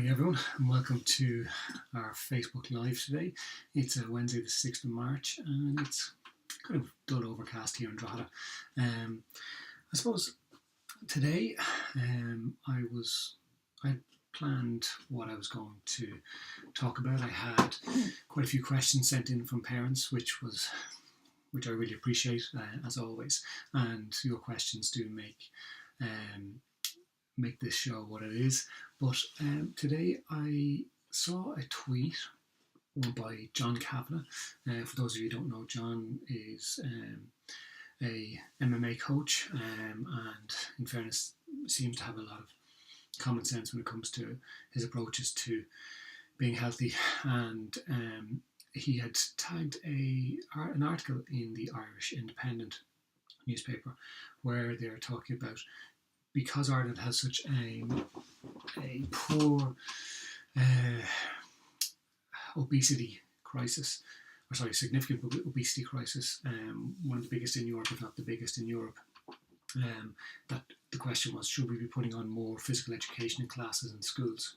morning, everyone, and welcome to our Facebook Live today. It's Wednesday, the 6th of March, and it's kind of dull overcast here in Drogheda. I suppose today I planned what I was going to talk about. I had quite a few questions sent in from parents, which I really appreciate, as always, and your questions do make this show what it is. But today I saw a tweet by John Kavanagh. For those of you who don't know, John is a MMA coach, and in fairness seems to have a lot of common sense when it comes to his approaches to being healthy. And he had tagged an article in the Irish Independent newspaper where they're talking about, because Ireland has such a poor obesity crisis, significant obesity crisis, one of the biggest in Europe, if not the biggest in Europe, that the question was, should we be putting on more physical education in classes in schools?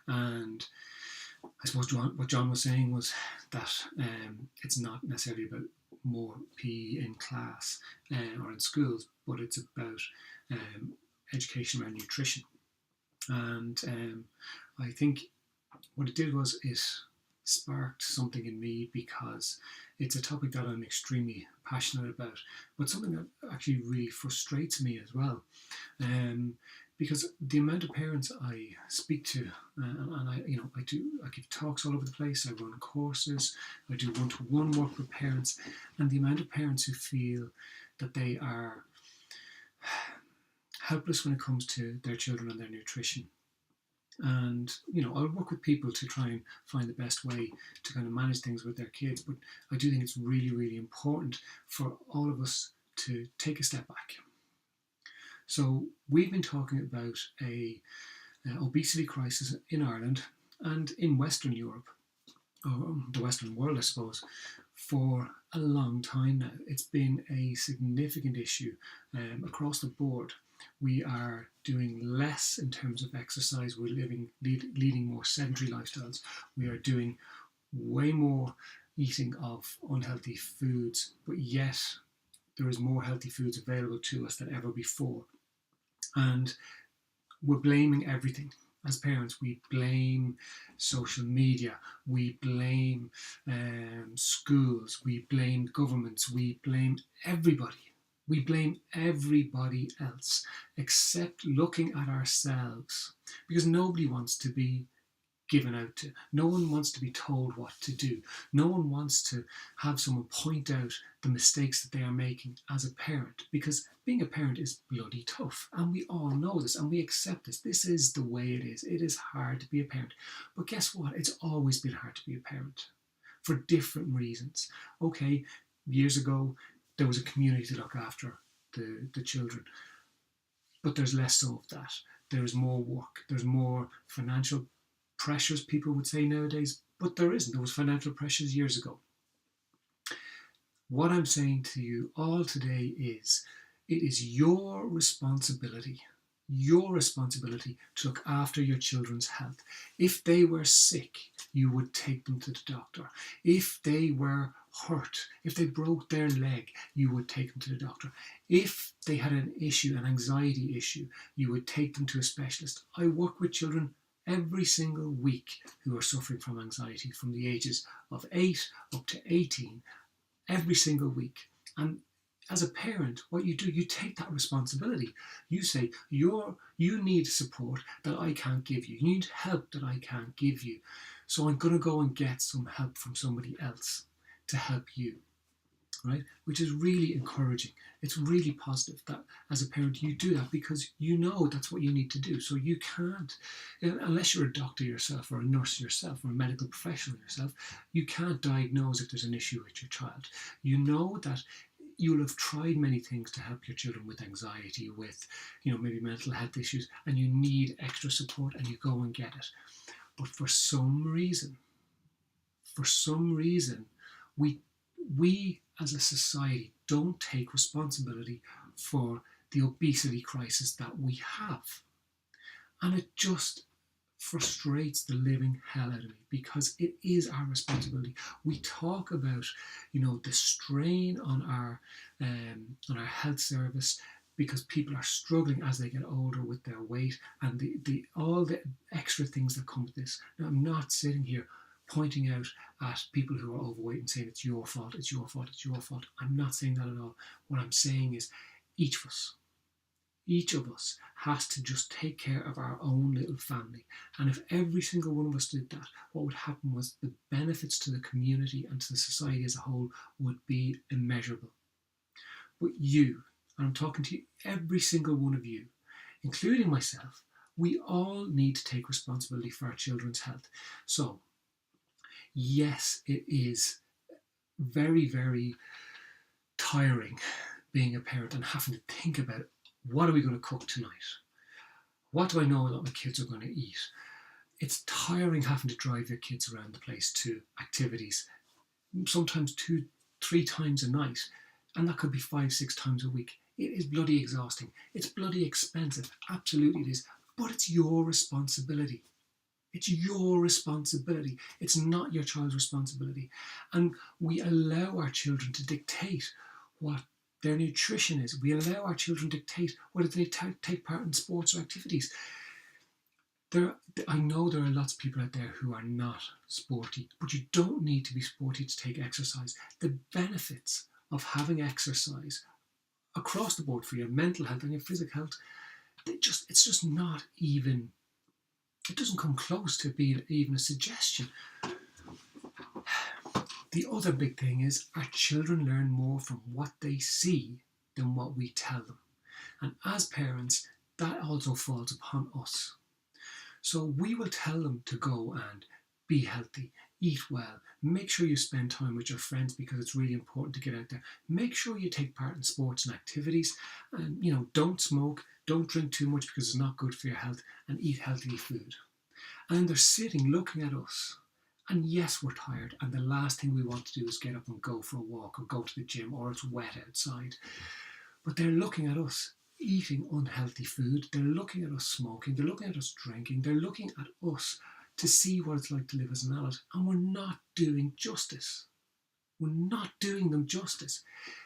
And I suppose what John was saying was that it's not necessarily about more PE in class or in schools, but it's about education around nutrition. And I think what it did was it sparked something in me, because it's a topic that I'm extremely passionate about, but something that actually really frustrates me as well. Because the amount of parents I speak to, and I give talks all over the place, I run courses, I do one-to-one work with parents, and the amount of parents who feel that they are helpless when it comes to their children and their nutrition. And I'll work with people to try and find the best way to kind of manage things with their kids, but I do think it's really, really important for all of us to take a step back. So we've been talking about a obesity crisis in Ireland and in Western Europe, or the Western world, I suppose, for a long time now. It's been a significant issue across the board. We are doing less in terms of exercise. We're leading more sedentary lifestyles. We are doing way more eating of unhealthy foods, but yet there is more healthy foods available to us than ever before. And we're blaming everything. As parents, we blame social media, we blame schools, we blame governments, we blame everybody. We blame everybody else except looking at ourselves, because nobody wants to be given out to. No one wants to be told what to do. No one wants to have someone point out the mistakes that they are making as a parent, because being a parent is bloody tough, and we all know this and we accept this. This is the way it is. It is hard to be a parent. But guess what? It's always been hard to be a parent for different reasons. Okay, years ago, there was a community to look after the children, but there's less so of that. There's more work, there's more financial pressures, people would say nowadays, but there isn't. There was financial pressures years ago. What I'm saying to you all today is, it is your responsibility to look after your children's health. If they were sick, you would take them to the doctor. If they were hurt, if they broke their leg, you would take them to the doctor. If they had an anxiety issue, you would take them to a specialist. I work with children every single week who are suffering from anxiety, from the ages of 8 up to 18, every single week. And as a parent, what you do, you take that responsibility. You say, you need support that I can't give you. You need help that I can't give you. So I'm going to go and get some help from somebody else to help you, right? Which is really encouraging. It's really positive that as a parent you do that, because you know that's what you need to do. So you can't, unless you're a doctor yourself or a nurse yourself or a medical professional yourself, you can't diagnose if there's an issue with your child. You know that you'll have tried many things to help your children with anxiety, with maybe mental health issues, and you need extra support, and you go and get it. But for some reason, we as a society don't take responsibility for the obesity crisis that we have. And it just frustrates the living hell out of me, because it is our responsibility. We talk about, the strain on our health service, because people are struggling as they get older with their weight and the all the extra things that come with this. Now, I'm not sitting here pointing out at people who are overweight and saying it's your fault, it's your fault, it's your fault. I'm not saying that at all. What I'm saying is each of us has to just take care of our own little family. And if every single one of us did that, what would happen was the benefits to the community and to the society as a whole would be immeasurable. But you, and I'm talking to you, every single one of you, including myself, we all need to take responsibility for our children's health. So, yes, it is very, very tiring being a parent and having to think about, what are we going to cook tonight? What do I know that my kids are going to eat? It's tiring having to drive your kids around the place to activities, sometimes 2-3 times a night, and that could be 5-6 times a week. It is bloody exhausting. It's bloody expensive. Absolutely it is. But it's your responsibility. It's your responsibility. It's not your child's responsibility. And we allow our children to dictate what their nutrition is. We allow our children to dictate whether they take part in sports or activities. I know there are lots of people out there who are not sporty, but you don't need to be sporty to take exercise. The benefits of having exercise across the board for your mental health and your physical health, it's just not even, it doesn't come close to being even a suggestion. The other big thing is our children learn more from what they see than what we tell them. And as parents, that also falls upon us. So we will tell them to go and be healthy, eat well, make sure you spend time with your friends because it's really important to get out there. Make sure you take part in sports and activities, and don't smoke, don't drink too much because it's not good for your health, and eat healthy food. And they're sitting looking at us. And yes, we're tired, and the last thing we want to do is get up and go for a walk or go to the gym, or it's wet outside. But they're looking at us eating unhealthy food, they're looking at us smoking, they're looking at us drinking, they're looking at us to see what it's like to live as an adult, and we're not doing justice. We're not doing them justice.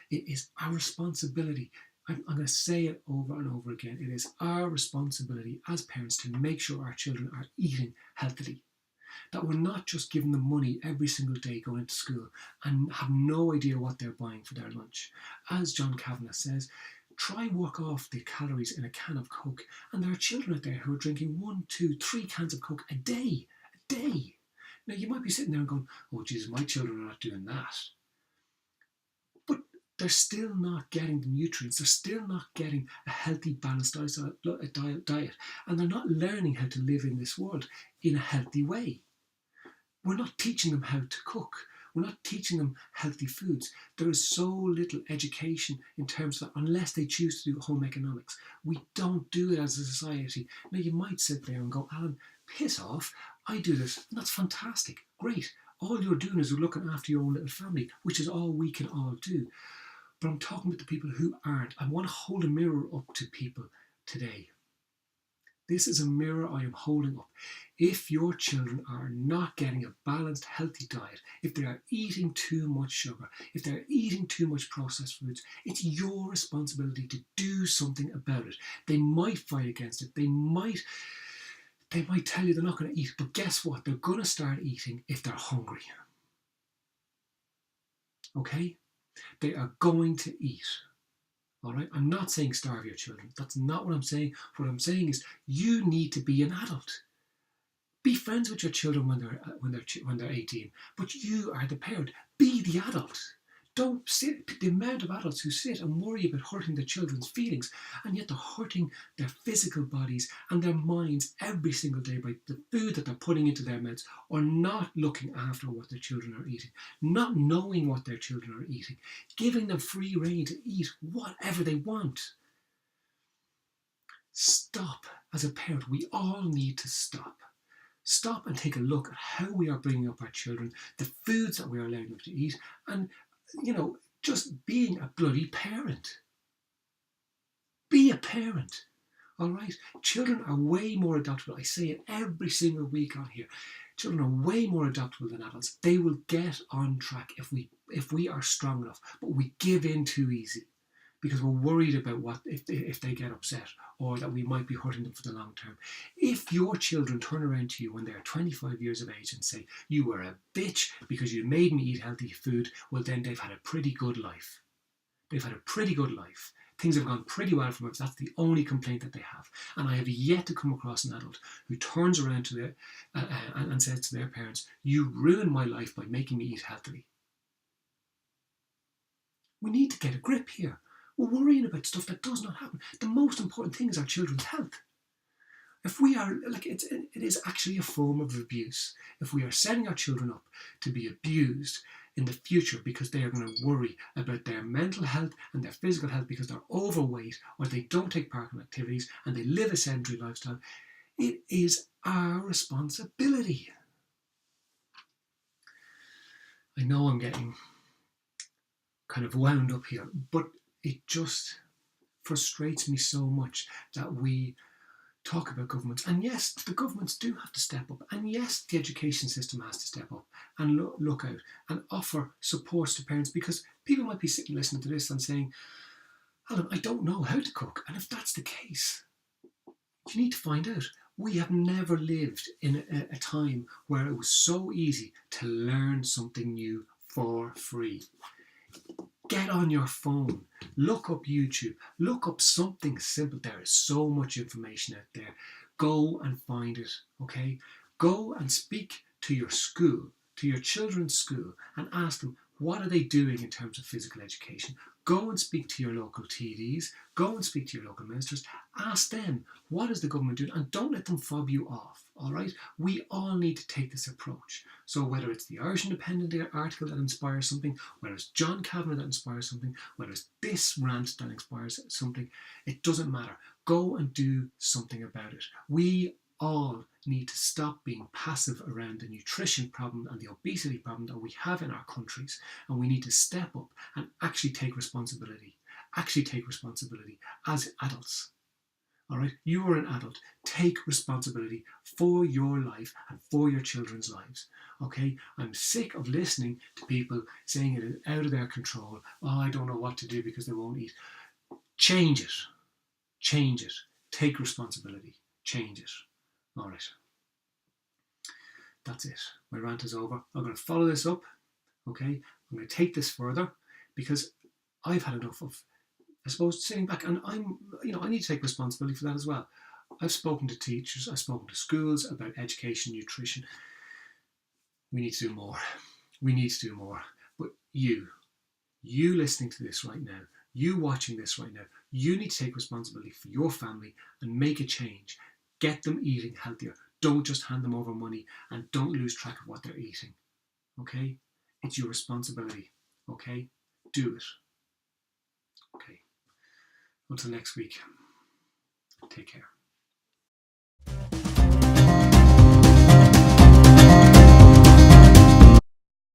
It is our responsibility. I'm going to say it over and over again. It is our responsibility as parents to make sure our children are eating healthily. That we're not just giving them money every single day going into school and have no idea what they're buying for their lunch. As John Kavanagh says, try work off the calories in a can of Coke, and there are children out there who are drinking 1, 2, 3 cans of Coke a day. Now you might be sitting there and going, oh Jesus, my children are not doing that. But they're still not getting the nutrients, they're still not getting a healthy, balanced diet, and they're not learning how to live in this world in a healthy way. We're not teaching them how to cook. We're not teaching them healthy foods. There is so little education in terms of that, unless they choose to do home economics. We don't do it as a society. Now you might sit there and go, Alan, piss off, I do this. And that's fantastic, great. All you're doing is looking after your own little family, which is all we can all do. But I'm talking about the people who aren't. I want to hold a mirror up to people today. This is a mirror I am holding up. If your children are not getting a balanced, healthy diet, if they are eating too much sugar, if they're eating too much processed foods, it's your responsibility to do something about it. They might fight against it. They might tell you they're not going to eat, but guess what? They're going to start eating if they're hungry. Okay? They are going to eat. All right, I'm not saying starve your children. That's not what I'm saying. What I'm saying is you need to be an adult. Be friends with your children when they're 18, but you are the parent. Be the adult. Don't sit. The amount of adults who sit and worry about hurting their children's feelings, and yet they're hurting their physical bodies and their minds every single day by the food that they're putting into their mouths, or not looking after what their children are eating, not knowing what their children are eating, giving them free rein to eat whatever they want. Stop. As a parent, we all need to stop. Stop and take a look at how we are bringing up our children, the foods that we are allowing them to eat, and just being a bloody parent. Be a parent. All right? Children are way more adaptable. I say it every single week on here. Children are way more adaptable than adults. They will get on track if we are strong enough, but we give in too easy because we're worried about what if they get upset or that we might be hurting them for the long term. If your children turn around to you when they're 25 years of age and say, you were a bitch because you made me eat healthy food, well then they've had a pretty good life. They've had a pretty good life. Things have gone pretty well for them. That's the only complaint that they have. And I have yet to come across an adult who turns around to their and says to their parents, you ruined my life by making me eat healthily. We need to get a grip here. We're worrying about stuff that does not happen. The most important thing is our children's health. If we are, it is actually a form of abuse. If we are setting our children up to be abused in the future because they are going to worry about their mental health and their physical health because they're overweight or they don't take part in activities and they live a sedentary lifestyle, it is our responsibility. I know I'm getting kind of wound up here, but it just frustrates me so much that we talk about governments. And yes, the governments do have to step up. And yes, the education system has to step up and look out and offer supports to parents, because people might be sitting listening to this and saying, Alan, I don't know how to cook. And if that's the case, you need to find out. We have never lived in a time where it was so easy to learn something new for free. Get on your phone, look up YouTube, look up something simple. There is so much information out there. Go and find it, okay? Go and speak to your school, to your children's school, and ask them, what are they doing in terms of physical education? Go and speak to your local TDs, go and speak to your local ministers, ask them, what is the government doing? And don't let them fob you off, all right? We all need to take this approach. So whether it's the Irish Independent article that inspires something, whether it's John Kavanagh that inspires something, whether it's this rant that inspires something, it doesn't matter. Go and do something about it. We all need to stop being passive around the nutrition problem and the obesity problem that we have in our countries, and we need to step up and actually take responsibility as adults. All right, you are an adult. Take responsibility for your life and for your children's lives. Okay, I'm sick of listening to people saying it is out of their control. Oh, I don't know what to do because they won't eat. Change it. Change it. Take responsibility. Change it. All right. That's it. My rant is over. I'm going to follow this up. Okay. I'm going to take this further because I've had enough of, I suppose, sitting back, and I need to take responsibility for that as well. I've spoken to teachers, I've spoken to schools about education, nutrition. We need to do more. We need to do more. But you listening to this right now, you watching this right now, you need to take responsibility for your family and make a change. Get them eating healthier. Don't just hand them over money, and don't lose track of what they're eating. Okay? It's your responsibility. Okay? Do it. Okay. Until next week, take care.